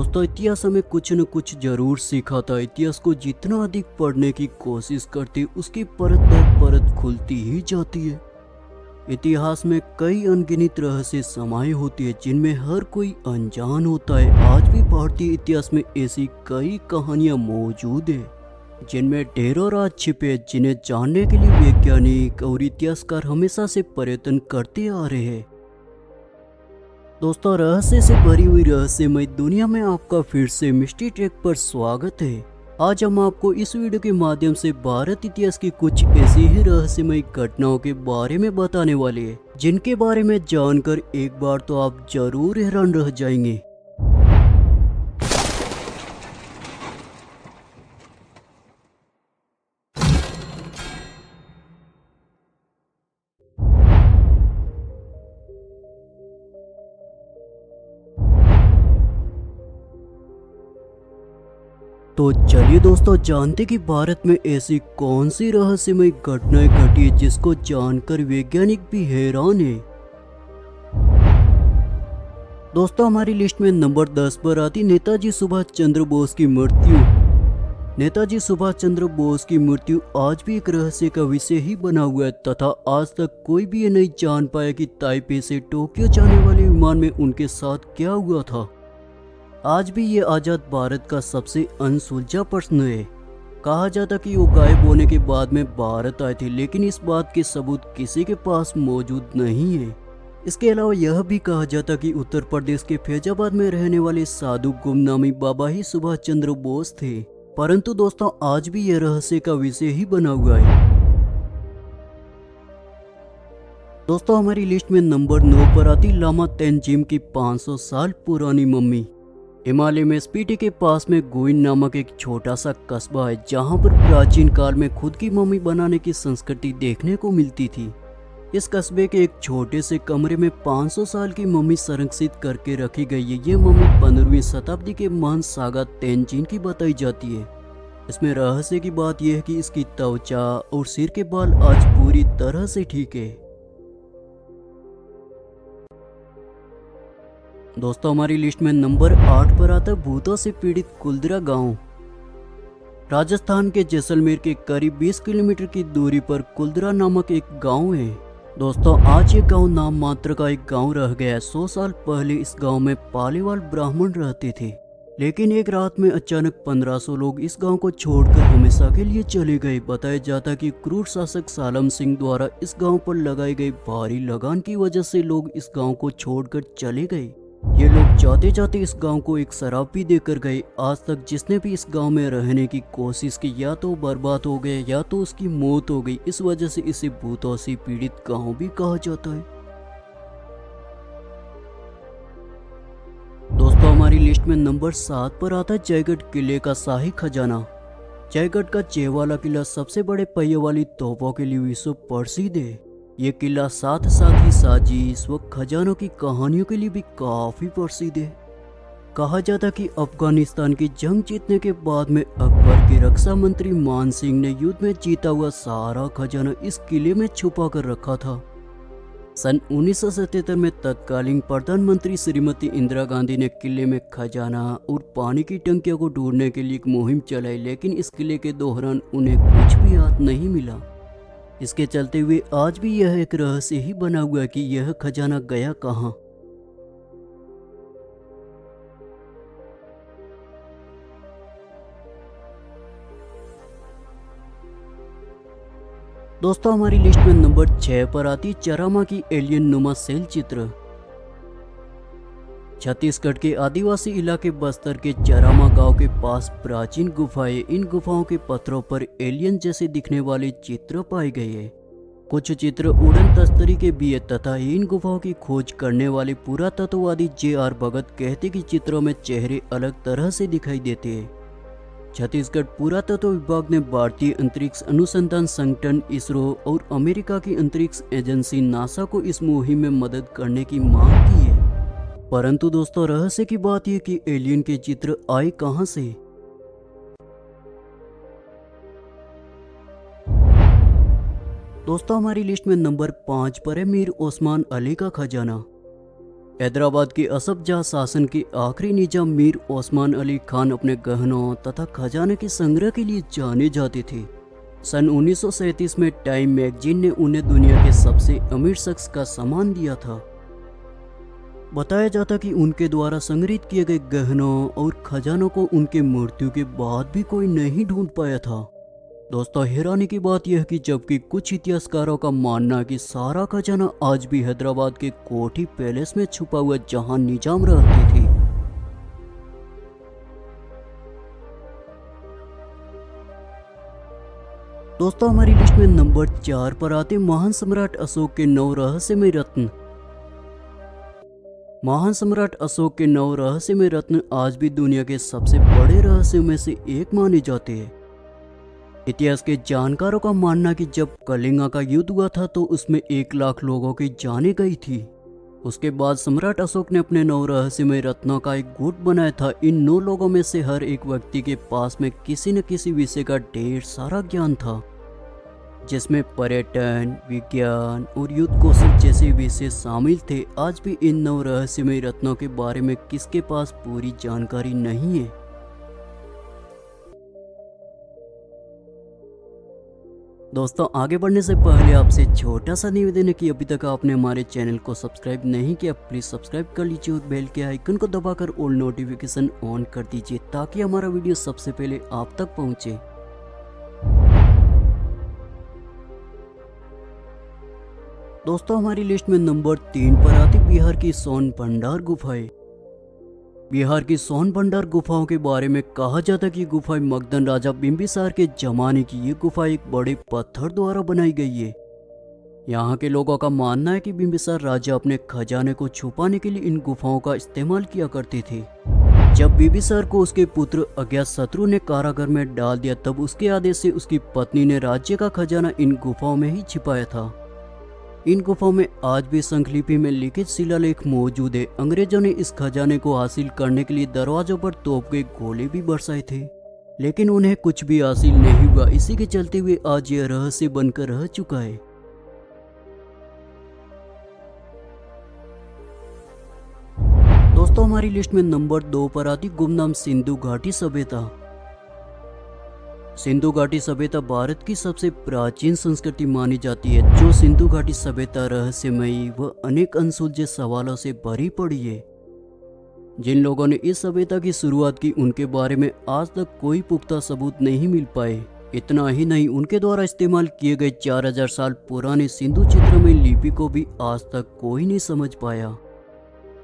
दोस्तों, इतिहास हमें कुछ न कुछ जरूर सिखाता है। इतिहास को जितना अधिक पढ़ने की कोशिश करते उसकी परत दर परत खुलती ही जाती है। इतिहास में कई अनगिनत रहस्य समाये होती है जिनमें हर कोई अनजान होता है। आज भी भारतीय इतिहास में ऐसी कई कहानियां मौजूद है जिनमें ढेरों राज छिपे हैं, जिन्हें जानने के लिए वैज्ञानिक और इतिहासकार हमेशा से प्रयत्न करते आ रहे हैं। दोस्तों, रहस्य से भरी हुई रहस्यमय दुनिया में आपका फिर से मिस्ट्री ट्रैक पर स्वागत है। आज हम आपको इस वीडियो के माध्यम से भारत इतिहास की कुछ ऐसी ही रहस्यमय घटनाओं के बारे में बताने वाले हैं जिनके बारे में जानकर एक बार तो आप जरूर हैरान रह जाएंगे। तो चलिए दोस्तों, जानते कि भारत में ऐसी कौन सी रहस्यमय घटनाएं घटी है जिसको जानकर वैज्ञानिक भी हैरान है। दोस्तों, हमारी लिस्ट में नंबर 10 पर आती नेताजी सुभाष चंद्र बोस की मृत्यु। नेताजी सुभाष चंद्र बोस की मृत्यु आज भी एक रहस्य का विषय ही बना हुआ है तथा आज तक कोई भी ये नहीं जान पाया कि ताइपे से टोक्यो जाने वाले विमान में उनके साथ क्या हुआ था। आज भी ये आजाद भारत का सबसे अनसुलझा प्रश्न है। कहा जाता कि वो गायब होने के बाद में भारत आए थे, लेकिन इस बात के सबूत किसी के पास मौजूद नहीं है। इसके अलावा यह भी कहा जाता कि उत्तर प्रदेश के फैजाबाद में रहने वाले साधु गुमनामी बाबा ही सुभाष चंद्र बोस थे, परंतु दोस्तों आज भी यह रहस्य का विषय ही बना हुआ है। दोस्तों, हमारी लिस्ट में नंबर 9 पर आती लामा तेंजिन की 500 साल पुरानी मम्मी। हिमालय में स्पीति के पास में गुइन नामक एक छोटा सा कस्बा है जहां पर प्राचीन काल में खुद की मम्मी बनाने की संस्कृति देखने को मिलती थी। इस कस्बे के एक छोटे से कमरे में 500 साल की मम्मी संरक्षित करके रखी गई है। ये मम्मी 15वीं शताब्दी के महान सागा तेंजिन की बताई जाती है। इसमें रहस्य की बात यह है कि इसकी त्वचा और सिर के बाल आज पूरी तरह से ठीक है। दोस्तों, हमारी लिस्ट में नंबर 8 पर आता भूतों से पीड़ित कुलदरा गांव। राजस्थान के जैसलमेर के करीब 20 किलोमीटर की दूरी पर कुलदरा नामक एक गांव है। दोस्तों, आज ये गांव नाम मात्र का एक गांव रह गया है। 100 साल पहले इस गांव में पालीवाल ब्राह्मण रहते थे, लेकिन एक रात में अचानक 1500 लोग इस गांव को छोड़कर हमेशा के लिए चले गए। बताया जाता कि क्रूर शासक सालम सिंह द्वारा इस गांव पर लगाई गई भारी लगान की वजह से लोग इस गांव को छोड़कर चले गए। ये लोग जाते जाते इस गांव को एक शराब भी देकर गए। आज तक जिसने भी इस गांव में रहने की कोशिश की या तो बर्बाद हो गए या तो उसकी मौत हो गई। इस वजह से इसे भूतों से पीड़ित गांव भी कहा जाता है। दोस्तों, हमारी लिस्ट में नंबर 7 पर आता है जयगढ़ किले का शाही खजाना। जयगढ़ का चेवाला किला सबसे बड़े पहिए वाली तोपों के लिए विश्व प्रसिद्ध है। ये किला साथ साथ ही साजिश व खजानों की कहानियों के लिए भी काफी प्रसिद्ध है। कहा जाता कि अफगानिस्तान की जंग जीतने के बाद में अकबर के रक्षा मंत्री मान सिंह ने युद्ध में जीता हुआ सारा खजाना इस किले में छुपा कर रखा था। सन 1977 में तत्कालीन प्रधानमंत्री श्रीमती इंदिरा गांधी ने किले में खजाना और पानी की टंकियों को ढूंढने के लिए एक मुहिम चलाई, लेकिन इस किले के दौरान उन्हें कुछ भी हाथ नहीं मिला। इसके चलते हुए आज भी यह एक रहस्य ही बना हुआ है कि यह खजाना गया कहां। दोस्तों, हमारी लिस्ट में नंबर 6 पर आती चरामा की एलियन नुमा सेल चित्र। छत्तीसगढ़ के आदिवासी इलाके बस्तर के चरामा गांव के पास प्राचीन गुफाएं। इन गुफाओं के पत्थरों पर एलियन जैसे दिखने वाले चित्र पाए गए हैं। कुछ चित्र उड़न तस्तरी के भी है तथा इन गुफाओं की खोज करने वाले पुरातत्ववादी J.R. भगत कहते कि चित्रों में चेहरे अलग तरह से दिखाई देते हैं। छत्तीसगढ़ पुरातत्व विभाग ने भारतीय अंतरिक्ष अनुसंधान संगठन इसरो और अमेरिका की अंतरिक्ष एजेंसी नासा को इस मुहिम में मदद करने की मांग की है। परंतु दोस्तों, रहस्य की बात यह कि एलियन के चित्र आए कहां से। दोस्तों, हमारी लिस्ट में नंबर 5 पर है मीर ओस्मान अली का खजाना। हैदराबाद की असफ जाह शासन के आखिरी निजाम मीर ओस्मान अली खान अपने गहनों तथा खजाने के संग्रह के लिए जाने जाते थे। सन 1937 में टाइम मैगजीन ने उन्हें दुनिया के सबसे अमीर शख्स का सम्मान दिया था। बताया जाता कि उनके द्वारा संग्रहित किए गए गहनों और खजानों को उनके मृत्यु के बाद भी कोई नहीं ढूंढ पाया था। दोस्तों, हैरानी की बात यह कि जबकि कुछ इतिहासकारों का मानना है कि सारा खजाना आज भी हैदराबाद के कोठी पैलेस में छुपा हुआ जहां निजाम रहती थी। दोस्तों, हमारी लिस्ट में नंबर 4 पर आते महान सम्राट अशोक के 9 रहस्यमय रत्न। महान सम्राट अशोक के 9 रहस्यमय रत्न आज भी दुनिया के सबसे बड़े रहस्यों में से एक माने जाते हैं। इतिहास के जानकारों का मानना कि जब कलिंगा का युद्ध हुआ था तो उसमें 1 लाख लोगों की जानें गई थी। उसके बाद सम्राट अशोक ने अपने 9 रहस्यमय रत्नों का एक गुट बनाया था। इन 9 लोगों में से हर एक व्यक्ति के पास में किसी न किसी विषय का ढेर सारा ज्ञान था, जिसमें पर्यटन, विज्ञान और युद्ध कौशल जैसे विषय शामिल थे। आज भी इन 9 रहस्यमय रत्नों के बारे में किसके पास पूरी जानकारी नहीं है। दोस्तों, आगे बढ़ने से पहले आपसे छोटा सा निवेदन है कि अभी तक आपने हमारे चैनल को सब्सक्राइब नहीं किया, प्लीज सब्सक्राइब कर लीजिए और बेल के आइकन को दबाकर ऑल नोटिफिकेशन ऑन कर दीजिए ताकि हमारा वीडियो सबसे पहले आप तक पहुंचे। दोस्तों, हमारी लिस्ट में नंबर 3 पर आती बिहार की सोन भंडार गुफाएं। बिहार की सोन भंडार गुफाओं के बारे में कहा जाता है कि गुफाएं मगधन राजा बिंबिसार के जमाने की। ये गुफा एक बड़े पत्थर द्वारा बनाई गई है। यहाँ के लोगों का मानना है कि बिंबिसार राजा अपने खजाने को छुपाने के लिए इन गुफाओं का इस्तेमाल किया करते थे। जब बिंबिसार को उसके पुत्र अज्ञातशत्रु ने कारागार में डाल दिया, तब उसके आदेश से उसकी पत्नी ने राज्य का खजाना इन गुफाओं में ही छिपाया था। इन गुफाओं में आज भी संखलिपि में लिखित शिलालेख मौजूद है। अंग्रेजों ने इस खजाने को हासिल करने के लिए दरवाजों पर तोप के गोले भी बरसाए थे, लेकिन उन्हें कुछ भी हासिल नहीं हुआ। इसी के चलते हुए आज यह रहस्य बनकर रह चुका है। दोस्तों, हमारी लिस्ट में नंबर 2 पर आती गुमनाम सिंधु घाटी सभ्यता। सिंधु घाटी सभ्यता भारत की सबसे प्राचीन संस्कृति मानी जाती है। जो सिंधु घाटी सभ्यता रहस्यमयी व अनेक अनसुलझे सवालों से भरी पड़ी है। जिन लोगों ने इस सभ्यता की शुरुआत की उनके बारे में आज तक कोई पुख्ता सबूत नहीं मिल पाए। इतना ही नहीं, उनके द्वारा इस्तेमाल किए गए 4000 साल पुराने सिंधु चित्रमय लिपि को भी आज तक कोई नहीं समझ पाया।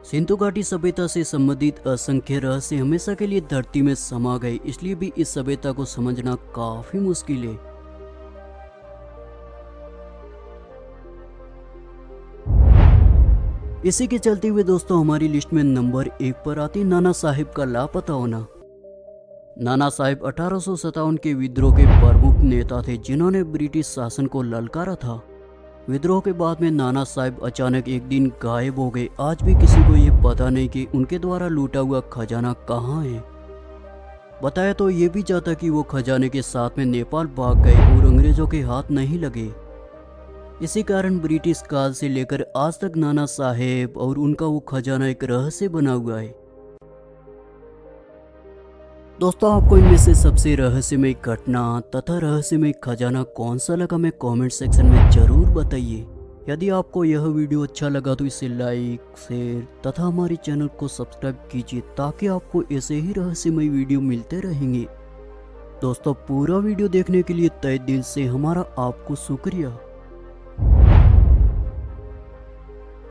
सिंधु घाटी सभ्यता से संबंधित असंख्य रहस्य हमेशा के लिए धरती में समा गए, इसलिए भी इस सभ्यता को समझना काफी मुश्किल है। इसी के चलते हुए दोस्तों, हमारी लिस्ट में नंबर 1 पर आती नाना साहिब का लापता होना। नाना साहिब 1857 के विद्रोह के प्रमुख नेता थे, जिन्होंने ब्रिटिश शासन को ललकारा था। विद्रोह के बाद में नाना साहिब अचानक एक दिन गायब हो गए। आज भी किसी को ये पता नहीं कि उनके द्वारा लूटा हुआ खजाना कहाँ है। बताया तो ये भी जाता कि वो खजाने के साथ में नेपाल भाग गए और अंग्रेजों के हाथ नहीं लगे। इसी कारण ब्रिटिश काल से लेकर आज तक नाना साहेब और उनका वो खजाना एक रहस्य बना हुआ है। दोस्तों, आपको इनमें से सबसे रहस्यमय घटना तथा रहस्यमय खजाना कौन सा लगा, मैं कमेंट सेक्शन में जरूर बताइए। यदि आपको यह वीडियो अच्छा लगा तो इसे लाइक, शेयर तथा हमारे चैनल को सब्सक्राइब कीजिए ताकि आपको ऐसे ही रहस्यमय वीडियो मिलते रहेंगे। दोस्तों, पूरा वीडियो देखने के लिए तहे दिल से हमारा आपको शुक्रिया।